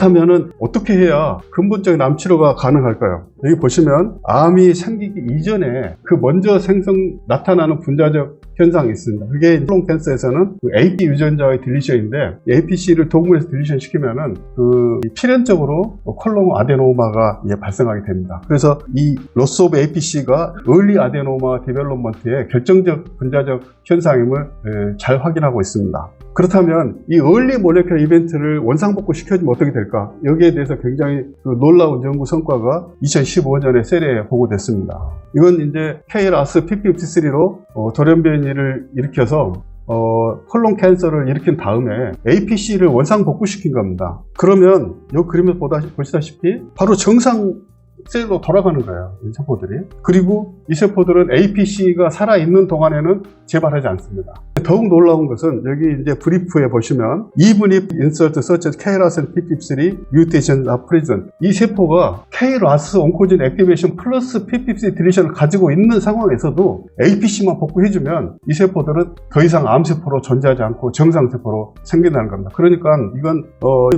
그렇다면은 어떻게 해야 근본적인 암 치료가 가능할까요? 여기 보시면 암이 생기기 이전에 그 먼저 나타나는 분자적 현상이 있습니다. 그게 콜론 캔서에서는 그 AP 유전자의 딜리션인데, APC를 동물에서 딜리션 시키면은 그 필연적으로 콜론 아데노마가 발생하게 됩니다. 그래서 이 로스 오브 APC가 얼리 아데노마 디벨롭먼트의 결정적 분자적 현상임을 잘 확인하고 있습니다. 그렇다면 이 얼리 몰레큘러 이벤트를 원상복구 시켜주면 어떻게 될까? 여기에 대해서 굉장히 놀라운 연구 성과가 2015년에 셀에 보고됐습니다. 이건 이제 KRAS P53로 돌연변이를 일으켜서 콜론 캔서를 일으킨 다음에 APC를 원상복구시킨 겁니다. 그러면 이 그림을 보시다시피 바로 정상 셀로 돌아가는 거예요, 이 세포들이. 그리고 이 세포들은 APC가 살아있는 동안에는 재발하지 않습니다. 더욱 놀라운 것은 여기 이제 브리프에 보시면 even if insert such as KRAS and P53 mutations are present, 이 세포가 KRAS 온코진 액티베이션 플러스 P53 딜리션을 가지고 있는 상황에서도 APC만 복구해주면 이 세포들은 더 이상 암세포로 존재하지 않고 정상세포로 생겨나는 겁니다. 그러니까 이건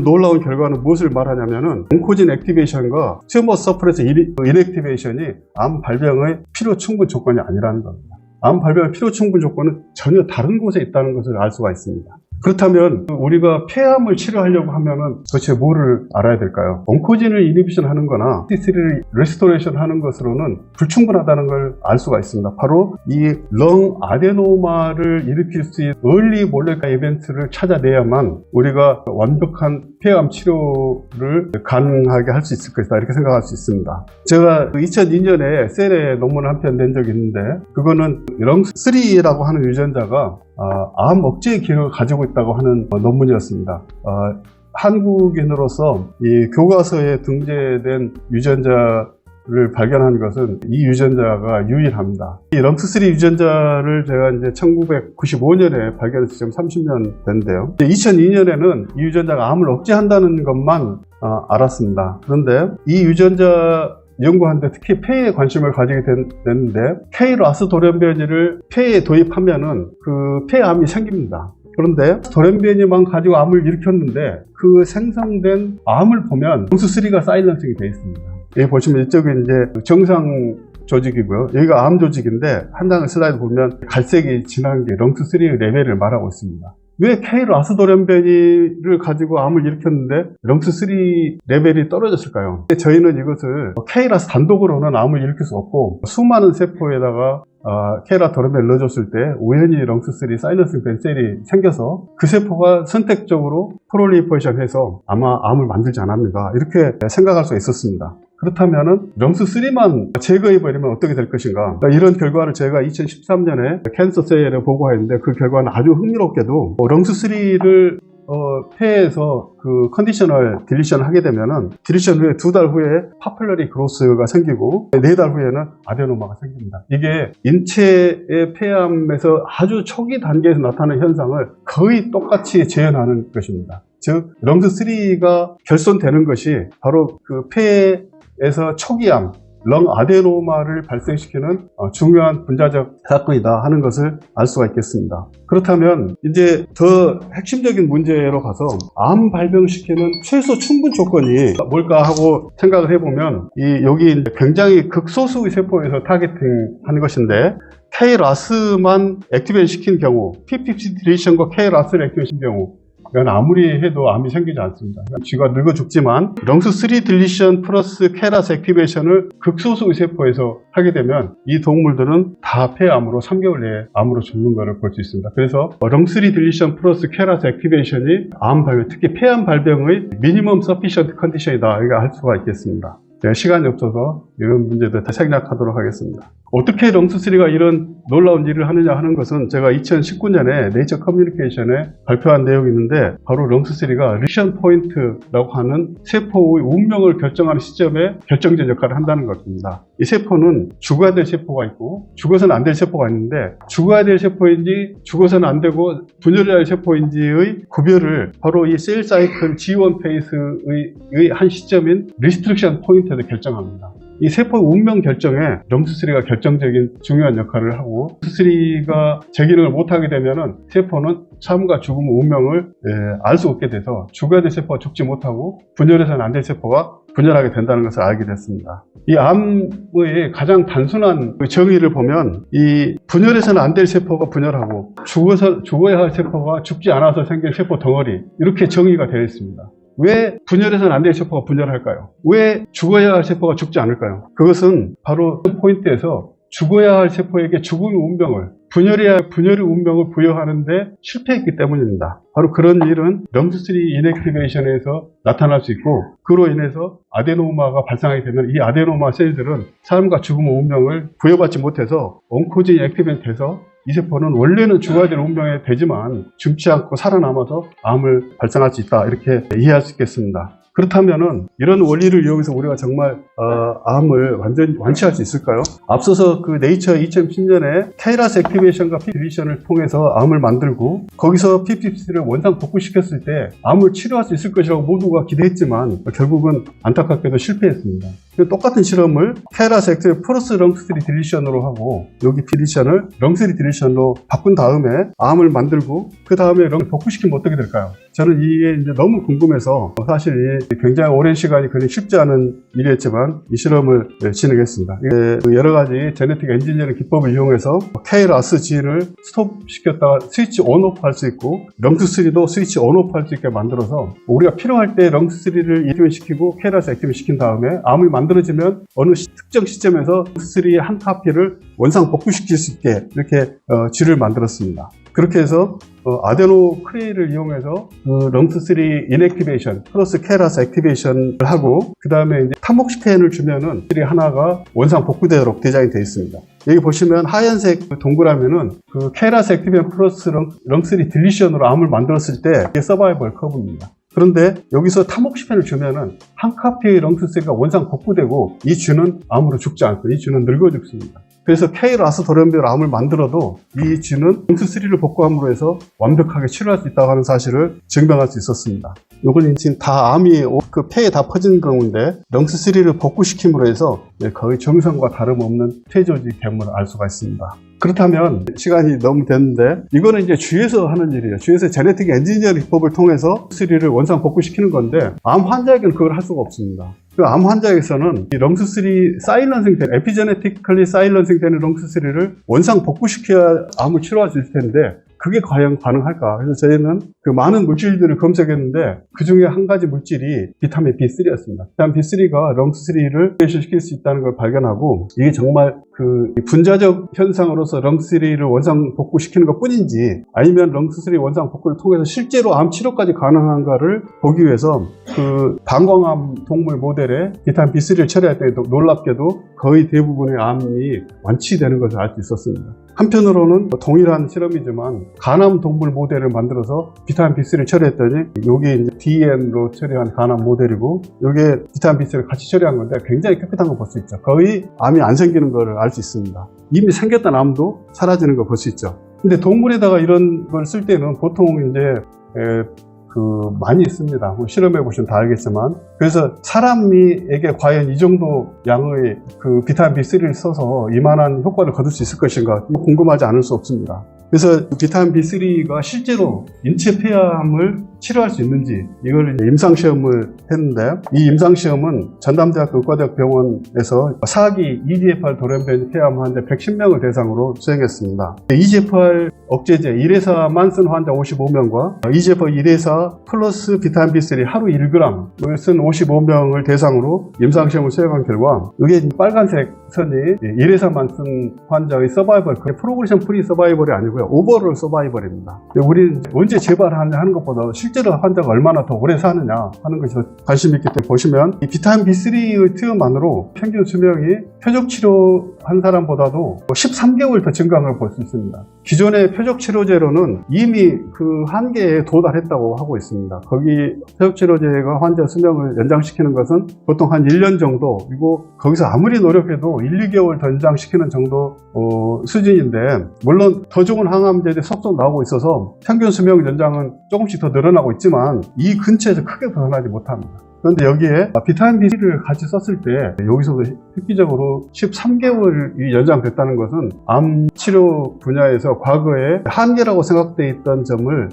놀라운 결과는 무엇을 말하냐면은 온코진 액티베이션과 튜머 서프레스 인액티베이션이 암 발병의 필요 충분 조건이 아니라는 겁니다. 암 발병의 필요 충분 조건은 전혀 다른 곳에 있다는 것을 알 수가 있습니다. 그렇다면 우리가 폐암을 치료하려고 하면은 도대체 뭐를 알아야 될까요? 온코진을 이니비션 하는 거나 P3를 레스토레이션 하는 것으로는 불충분하다는 걸 알 수가 있습니다. 바로 이 렁 아데노마를 일으킬 수 있는 얼리 몰레큘러 이벤트를 찾아내야만 우리가 완벽한 폐암 치료를 가능하게 할 수 있을 것이다, 이렇게 생각할 수 있습니다. 제가 2002년에 셀에 논문을 한 편 낸 적이 있는데, 그거는 렁3라고 하는 유전자가 암 억제 기능을 가지고 있다고 하는 논문이었습니다. 한국인으로서 이 교과서에 등재된 유전자를 발견한 것은 이 유전자가 유일합니다. 이 럼스3 유전자를 제가 이제 1995년에 발견해서 지금 30년 됐는데요. 2002년에는 이 유전자가 암을 억제한다는 것만 알았습니다. 그런데 이 유전자 연구하는데 특히 폐에 관심을 가지게 됐는데, KRAS 돌연변이를 폐에 도입하면은 그 폐암이 생깁니다. 그런데 돌연변이만 가지고 암을 일으켰는데 그 생성된 암을 보면 렁스3가 사일런싱이 되어 있습니다. 여기 보시면 이쪽이 이제 정상 조직이고요. 여기가 암 조직인데 한 장의 슬라이드 보면 갈색이 진한 게 렁스3의 레벨을 말하고 있습니다. 왜 KRAS 돌연변이를 가지고 암을 일으켰는데 렁스3 레벨이 떨어졌을까요? 저희는 이것을 KRAS 단독으로는 암을 일으킬 수 없고, 수많은 세포에다가 KRAS 돌연변이를 넣어줬을 때 우연히 렁스3 사일런싱 된 셀이 생겨서 그 세포가 선택적으로 프롤리퍼레이션 해서 아마 암을 만들지 않았는가, 이렇게 생각할 수 있었습니다. 그렇다면은 렁스3만 제거해버리면 어떻게 될 것인가, 이런 결과를 제가 2013년에 캔서 셀에 보고했는데, 그 결과는 아주 흥미롭게도 렁스3를 폐에서 그 컨디셔널 딜리션을 하게 되면은 딜리션 후에 2달 후에 파퓰러리 그로스가 생기고 4달 후에는 아데노마가 생깁니다. 이게 인체의 폐암에서 아주 초기 단계에서 나타나는 현상을 거의 똑같이 재현하는 것입니다. 즉 렁스3가 결손되는 것이 바로 그 폐에서 초기암, 렁 아데노마를 발생시키는 중요한 분자적 사건이다 하는 것을 알 수가 있겠습니다. 그렇다면 이제 더 핵심적인 문제로 가서 암 발병시키는 최소 충분 조건이 뭘까 하고 생각을 해보면, 여기 굉장히 극소수의 세포에서 타겟팅 하는 것인데, KRAS만 액티베이션 시킨 경우, P53 딜리션과 KRAS를 액티베이션 시킨 경우, 이건 아무리 해도 암이 생기지 않습니다. 쥐가 늙어 죽지만 렁스3 딜리션 플러스 KRAS 액티베이션을 극소수의 세포에서 하게 되면 이 동물들은 다 폐암으로 3개월 내에 암으로 죽는 것을 볼 수 있습니다. 그래서 렁스3 딜리션 플러스 KRAS 액티베이션이 암 발병, 특히 폐암 발병의 미니멈 서피션트 컨디션이다, 이거 할 수가 있겠습니다. 시간이 없어서 이런 문제들 다 생략하도록 하겠습니다. 어떻게 렁스3가 이런 놀라운 일을 하느냐 하는 것은 제가 2019년에 네이처 커뮤니케이션에 발표한 내용이 있는데, 바로 렁스3가 리션 포인트라고 하는 세포의 운명을 결정하는 시점에 결정적 역할을 한다는 것입니다. 이 세포는 죽어야 될 세포가 있고 죽어서는 안 될 세포가 있는데, 죽어야 될 세포인지 죽어서는 안 되고 분열해야 할 세포인지의 구별을 바로 이 셀 사이클 G1 페이스의 한 시점인 리스트릭션 포인트에서 결정합니다. 이 세포 운명 결정에 럼스3가 결정적인 중요한 역할을 하고, 럼스3가 제 기능을 못하게 되면은 세포는 삶과 죽음의 운명을 알 수 없게 돼서 죽어야 될 세포가 죽지 못하고 분열해서는 안 될 세포가 분열하게 된다는 것을 알게 됐습니다. 이 암의 가장 단순한 정의를 보면 이 분열해서는 안 될 세포가 분열하고 죽어야 할 세포가 죽지 않아서 생긴 세포 덩어리, 이렇게 정의가 되어 있습니다. 왜 분열해서는 안 될 세포가 분열할까요? 왜 죽어야 할 세포가 죽지 않을까요? 그것은 바로 포인트에서 죽어야 할 세포에게 죽음의 운명을, 분열해야 할 분열의 운명을 부여하는데 실패했기 때문입니다. 바로 그런 일은 럼스3 인액티베이션에서 나타날 수 있고, 그로 인해서 아데노마가 발생하게 되면 이 아데노마 셀들은 삶과 죽음의 운명을 부여받지 못해서 온코진이 액티베이트돼서 이 세포는 원래는 죽어야 될 운명이 되지만 죽지 않고 살아남아서 암을 발생할 수 있다, 이렇게 이해할 수 있겠습니다. 그렇다면은 이런 원리를 이용해서 우리가 정말 암을 완전히 완치할 수 있을까요? 앞서서 그 네이처 2010년에 KRAS 액티베이션과 디리션을 통해서 암을 만들고 거기서 p53를 원상 복구시켰을 때 암을 치료할 수 있을 것이라고 모두가 기대했지만 결국은 안타깝게도 실패했습니다. 똑같은 실험을 KRAS 액티베이션 플러스 럼스3 디리션으로 하고 여기 디리션을 럼스3 디리션으로 바꾼 다음에 암을 만들고 그 다음에 럼을 복구시키면 어떻게 될까요? 저는 이게 이제 너무 궁금해서 사실 굉장히 오랜 시간이 그리 쉽지 않은 일이었지만 이 실험을 진행했습니다. 여러 가지 제네틱 엔지니어링 기법을 이용해서 KRAS 진을 스톱시켰다가 스위치 온오프 할 수 있고 럼스3도 스위치 온오프 할 수 있게 만들어서 우리가 필요할 때 럼스3를 액티베이션 시키고 KRAS 액티베이션 시킨 다음에 암이 만들어지면 어느 특정 시점에서 럼스3의 한 카피를 원상 복구시킬 수 있게 이렇게 진을 만들었습니다. 그렇게 해서 아데노크레이를 이용해서 럼스3 인액티베이션 플러스 KRAS 액티베이션을 하고 그 다음에 이제 타목시펜을 주면은 하나가 원상 복구되도록 디자인 되어 있습니다. 여기 보시면 하얀색 동그라미는 그 KRAS 액티베이션 플러스 럼스3 딜리션으로 암을 만들었을 때 이게 서바이벌 커브입니다. 그런데 여기서 타목시펜을 주면은 한 카피의 럼스3가 원상 복구되고 이 쥐는 암으로 죽지 않고 이 쥐는 늙어 죽습니다. 그래서 KRAS 돌연변 암을 만들어도 이 쥐는 럼스3를 복구함으로 해서 완벽하게 치료할 수 있다고 하는 사실을 증명할 수 있었습니다. 이건 지금 다 암이 그 폐에 다 퍼진 경우인데 럼스3를 복구시킴으로 해서 거의 정상과 다름없는 폐조직 됨을 알 수가 있습니다. 그렇다면 시간이 너무 됐는데 이거는 이제 쥐에서 하는 일이에요. 쥐에서 제네틱 엔지니어링 기법을 통해서 럼스3를 원상 복구시키는 건데 암 환자에게는 그걸 할 수가 없습니다. 그 암 환자에게서는 이 럼스3 사일런싱 된 에피제네티컬리 사일런싱 되는 럼스3를 원상 복구시켜야 암을 치료할 수 있을 텐데 그게 과연 가능할까? 그래서 저희는 그 많은 물질들을 검색했는데 그 중에 한 가지 물질이 비타민 B3였습니다. 비타민 B3가 럼스3를 시킬 수 있다는 걸 발견하고 이게 정말 그 분자적 현상으로서 럼스3를 원상 복구시키는 것 뿐인지 아니면 럼스3 원상 복구를 통해서 실제로 암 치료까지 가능한가를 보기 위해서 그 방광암 동물 모델에 비타민 B3를 처리할 때 놀랍게도 거의 대부분의 암이 완치되는 것을 알 수 있었습니다. 한편으로는 동일한 실험이지만 간암 동물 모델을 만들어서 비타민 B3를 처리했더니 이게 이제 DN으로 처리한 간암 모델이고 이게 비타민 B3를 같이 처리한 건데 굉장히 깨끗한 걸 볼 수 있죠. 거의 암이 안 생기는 걸 알 수 있습니다. 이미 생겼던 암도 사라지는 걸 볼 수 있죠. 근데 동물에다가 이런 걸 쓸 때는 보통 이제 많이 있습니다. 뭐 실험해 보시면 다 알겠지만. 그래서 사람에게 과연 이 정도 양의 그 비타민 B3를 써서 이만한 효과를 거둘 수 있을 것인가 궁금하지 않을 수 없습니다. 그래서 비타민 B3가 실제로 인체 폐암을 치료할 수 있는지 이걸 임상시험을 했는데 이 임상시험은 전남대학교 의과대학병원에서 4기 EGFR 돌연변이 폐암 환자 110명을 대상으로 수행했습니다. EGFR 억제제 1회사만 쓴 환자 55명과 EGFR 1회사 플러스 비타민 B3 하루 1g을 쓴 55명을 대상으로 임상시험을 수행한 결과 이게 빨간색 선이 1회사만 쓴 환자의 서바이벌, 프로그레션 프리 서바이벌이 아니고요. 오버롤 서바이벌입니다. 우리는 언제 재발하는 것보다 실제로 환자가 얼마나 더 오래 사느냐 하는 것이 관심이 있기 때문에 보시면 이 비타민 B3의 투여만으로 평균 수명이 표적 치료한 사람보다도 13개월 더 증가한 걸 볼 수 있습니다. 기존의 표적 치료제로는 이미 그 한계에 도달했다고 하고 있습니다. 거기 표적 치료제가 환자 수명을 연장시키는 것은 보통 한 1년 정도, 그리고 거기서 아무리 노력해도 1, 2개월 더 연장시키는 정도 수준인데, 물론 더 좋은 항암제들이 속속 나오고 있어서 평균 수명 연장은 조금씩 더 늘어나고 있지만 이 근처에서 크게 벗어나지 못합니다. 그런데 여기에 비타민 B3를 같이 썼을 때 여기서도 획기적으로 13개월이 연장됐다는 것은 암 치료 분야에서 과거에 한계라고 생각되어 있던 점을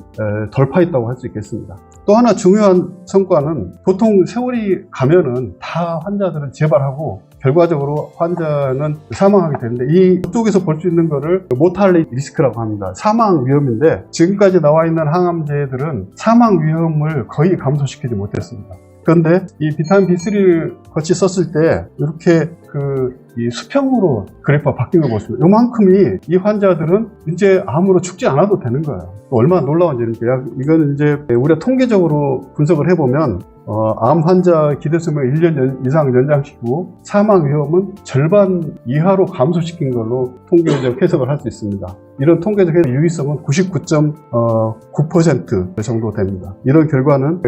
돌파했다고 할 수 있겠습니다. 또 하나 중요한 성과는 보통 세월이 가면은 다 환자들은 재발하고 결과적으로 환자는 사망하게 되는데 이쪽에서 볼 수 있는 거를 모탈리티 리스크라고 합니다. 사망 위험인데 지금까지 나와 있는 항암제들은 사망 위험을 거의 감소시키지 못했습니다. 그런데 이 비타민 B3를 같이 썼을 때 이렇게 이 수평으로 그래프가 바뀐 걸 보십니다. 이만큼이 이 환자들은 이제 암으로 죽지 않아도 되는 거예요. 얼마나 놀라운지. 이거는 이제 우리가 통계적으로 분석을 해보면 암 환자 기대수명을 1년 이상 연장시키고 사망 위험은 절반 이하로 감소시킨 걸로 통계적 해석을 할 수 있습니다. 이런 통계적 유의성은 99.9% 정도 됩니다. 이런 결과는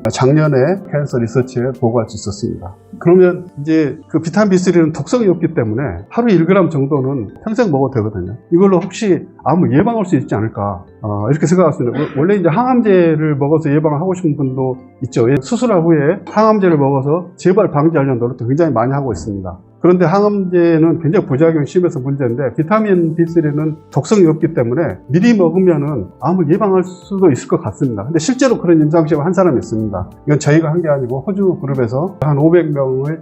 작년에 캔서 리서치에 보고할 수 있었습니다. 그러면 이제 그 비타민 B3는 독성이 없기 때문에 하루 1g 정도는 평생 먹어도 되거든요. 이걸로 혹시 암을 예방할 수 있지 않을까 이렇게 생각했습니다. 원래 이제 항암제를 먹어서 예방을 하고 싶은 분도 있죠. 수술한 후에 항암제를 먹어서 재발 방지하려는 노력도 굉장히 많이 하고 있습니다. 그런데 항암제는 굉장히 부작용이 심해서 문제인데 비타민 B3는 독성이 없기 때문에 미리 먹으면은 암을 예방할 수도 있을 것 같습니다. 근데 실제로 그런 임상시험을 한 사람이 있습니다. 이건 저희가 한 게 아니고 호주 그룹에서 한 500명의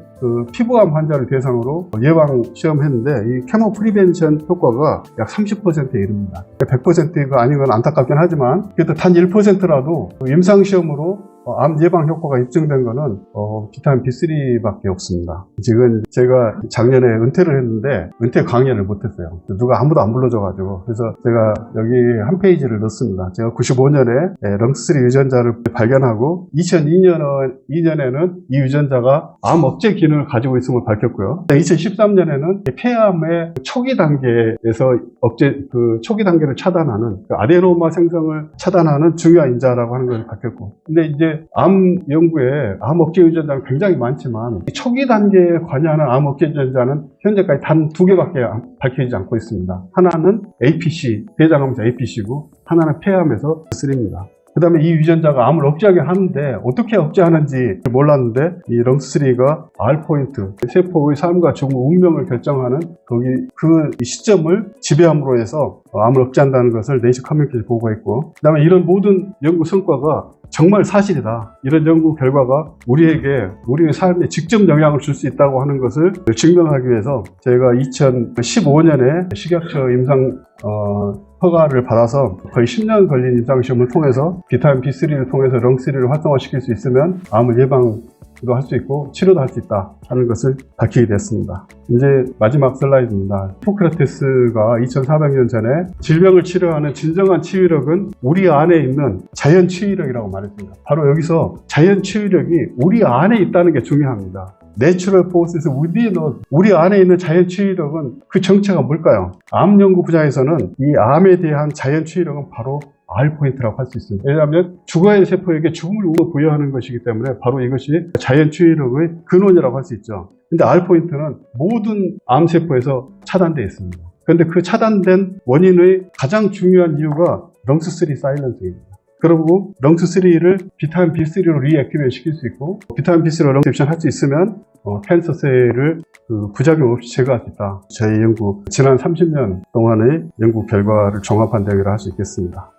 피부암 환자를 대상으로 예방 시험했는데 이 케모 프리벤션 효과가 약 30%에 이릅니다. 100%가 아닌 건 안타깝긴 하지만 그래도 단 1%라도 임상시험으로 암 예방 효과가 입증된 거는 비타민 B3밖에 없습니다. 지금 제가 작년에 은퇴를 했는데 은퇴 강연을 못했어요. 누가 아무도 안 불러줘가지고 그래서 제가 여기 한 페이지를 넣습니다. 제가 95년에 렁스3 유전자를 발견하고 2002년에는 이 유전자가 암 억제 기능을 가지고 있음을 밝혔고요. 2013년에는 폐암의 초기 단계에서 초기 단계를 차단하는 아데노마 생성을 차단하는 중요한 인자라고 하는 걸 밝혔고, 근데 이제 암 연구에 암 억제 유전자는 굉장히 많지만 초기 단계에 관여하는 암 억제 유전자는 현재까지 단 2개밖에 밝혀지지 않고 있습니다. 하나는 APC, 대장암자 APC고 하나는 폐암에서 3입니다. 그 다음에 이 유전자가 암을 억제하게 하는데 어떻게 억제하는지 몰랐는데 이 렁스3가 R포인트, 세포의 삶과 죽음, 운명을 결정하는 그 시점을 지배함으로 해서 암을 억제한다는 것을 네이처 커뮤니케이션 보고했고, 그 다음에 이런 모든 연구 성과가 정말 사실이다. 이런 연구 결과가 우리의 삶에 직접 영향을 줄 수 있다고 하는 것을 증명하기 위해서 제가 2015년에 식약처 임상 허가를 받아서 거의 10년 걸린 임상시험을 통해서 비타민 B3를 통해서 렁3를 활성화시킬 수 있으면 암을 예방도 할 수 있고 치료도 할 수 있다 하는 것을 밝히게 됐습니다. 이제 마지막 슬라이드입니다. 히포크라테스가 2400년 전에 질병을 치료하는 진정한 치유력은 우리 안에 있는 자연 치유력이라고 말했습니다. 바로 여기서 자연 치유력이 우리 안에 있다는 게 중요합니다. Natural forces within us. 우리 안에 있는 자연 치유력은 그 정체가 뭘까요? 암 연구 분야에서는 이 암에 대한 자연 치유력은 바로 R포인트라고 할 수 있습니다. 왜냐하면 죽어야 세포에게 죽음을 부여하는 것이기 때문에 바로 이것이 자연 치유력의 근원이라고 할 수 있죠. 근데 R포인트는 모든 암세포에서 차단되어 있습니다. 그런데 그 차단된 원인의 가장 중요한 이유가 렁스3 사일런스입니다. 그리고 렁스3를 비타민 B3로 리액티베이션 시킬 수 있고, 비타민 B3로 렁스 할 수 있으면 캔서 셀을 부작용 없이 제거할 수 있다. 저희 연구 지난 30년 동안의 연구 결과를 종합한 대회를 할 수 있겠습니다.